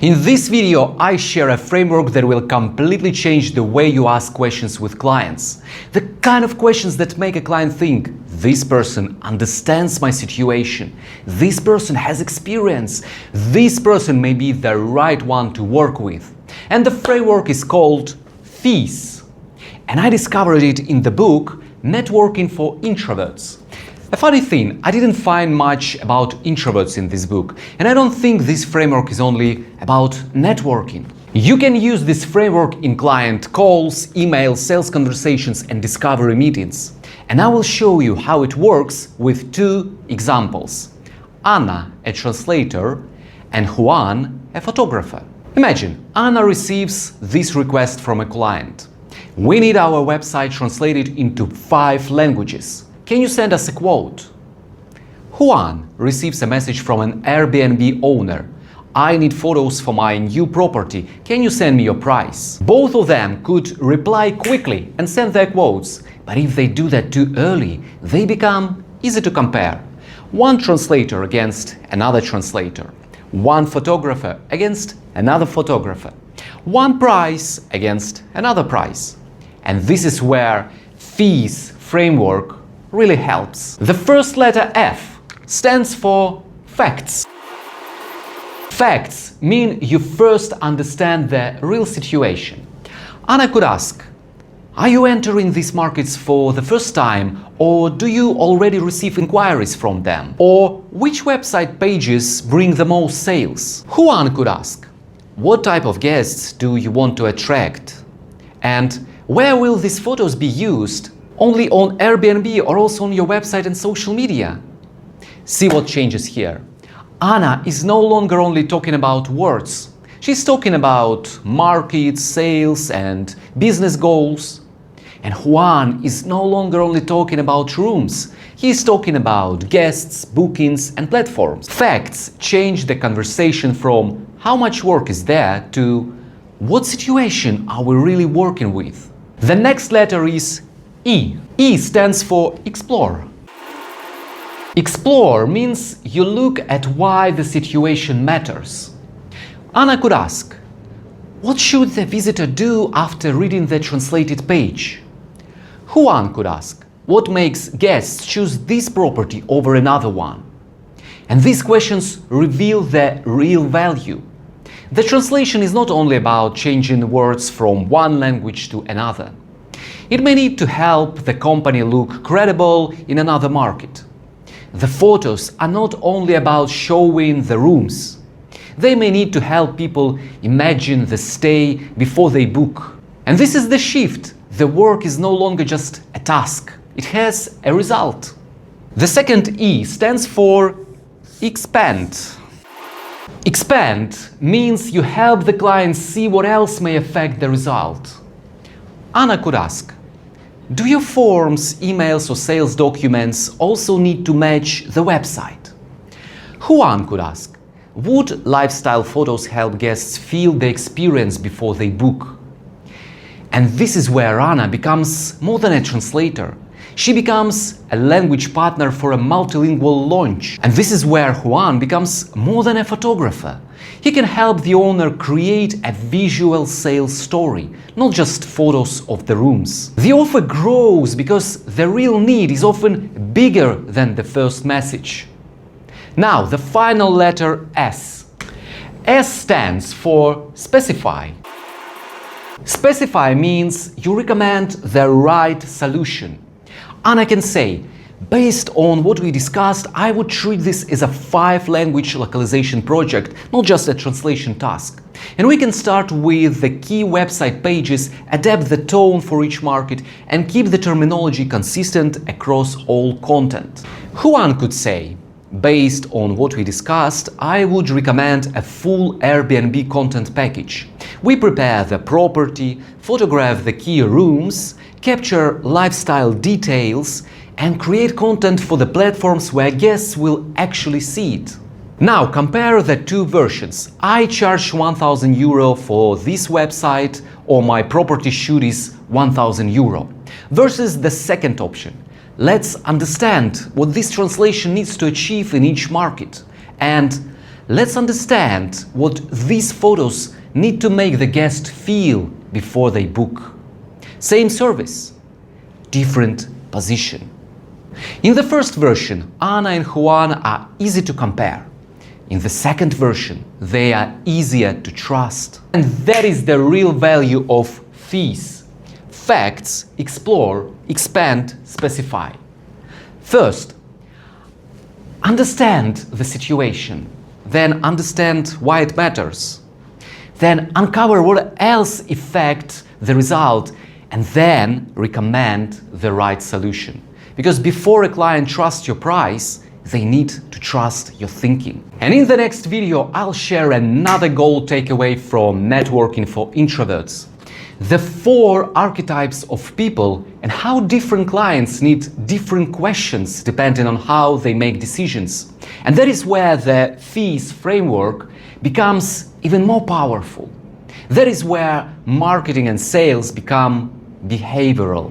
In this video, I share a framework that will completely change the way you ask questions with clients. The kind of questions that make a client think, this person understands my situation, this person has experience, this person may be the right one to work with. And the framework is called FEES. And I discovered it in the book Networking for Introverts. A funny thing, I didn't find much about introverts in this book, and I don't think this framework is only about networking. You can use this framework in client calls, emails, sales conversations, and discovery meetings. And I will show you how it works with two examples. Anna, a translator, and Juan, a photographer. Imagine, Anna receives this request from a client. We need our website translated into 5 languages. Can you send us a quote? Juan receives a message from an Airbnb owner. I need photos for my new property. Can you send me your price? Both of them could reply quickly and send their quotes, but if they do that too early, they become easy to compare. One translator against another translator. One photographer against another photographer. One price against another price. And this is where FEES framework really helps. The first letter F stands for facts. Facts mean you first understand the real situation. Anna could ask, are you entering these markets for the first time, or do you already receive inquiries from them? Or which website pages bring the most sales? Juan could ask, what type of guests do you want to attract? And where will these photos be used? Only on Airbnb or also on your website and social media? See what changes here. Anna is no longer only talking about words. She's talking about markets, sales, and business goals. And Juan is no longer only talking about rooms. He's talking about guests, bookings, and platforms. Facts change the conversation from how much work is there to what situation are we really working with. The next letter is E. E stands for explore. Explore means you look at why the situation matters. Anna could ask, what should the visitor do after reading the translated page? Juan could ask, what makes guests choose this property over another one? And these questions reveal the real value. The translation is not only about changing words from one language to another. It may need to help the company look credible in another market. The photos are not only about showing the rooms. They may need to help people imagine the stay before they book. And this is the shift. The work is no longer just a task. It has a result. The second E stands for expand. Expand means you help the client see what else may affect the result. Anna could ask, do your forms, emails, or sales documents also need to match the website? Juan could ask, would lifestyle photos help guests feel the experience before they book? And this is where Anna becomes more than a translator. She becomes a language partner for a multilingual launch. And this is where Juan becomes more than a photographer. He can help the owner create a visual sales story, not just photos of the rooms. The offer grows because the real need is often bigger than the first message. Now, the final letter S. S stands for specify. Specify means you recommend the right solution. Anna can say, based on what we discussed, I would treat this as a 5-language localization project, not just a translation task. And we can start with the key website pages, adapt the tone for each market, and keep the terminology consistent across all content. Juan could say, based on what we discussed, I would recommend a full Airbnb content package. We prepare the property, photograph the key rooms, capture lifestyle details, and create content for the platforms where guests will actually see it. Now compare the two versions. I charge 1,000 euro for this website, or my property shoot is 1,000 euro, versus the second option. Let's understand what this translation needs to achieve in each market, and Let's understand what these photos need to make the guest feel before they book. Same service, different position. In the first version, Anna and Juan are easy to compare. In the second version, they are easier to trust. And that is the real value of fees. Facts, explore, expand, specify. First, understand the situation. Then understand why it matters. Then uncover what else affects the result, and then recommend the right solution. Because before a client trusts your price, they need to trust your thinking. And in the next video, I'll share another gold takeaway from networking for introverts. The 4 archetypes of people and how different clients need different questions depending on how they make decisions. And that is where the fees framework becomes even more powerful. That is where marketing and sales become behavioral.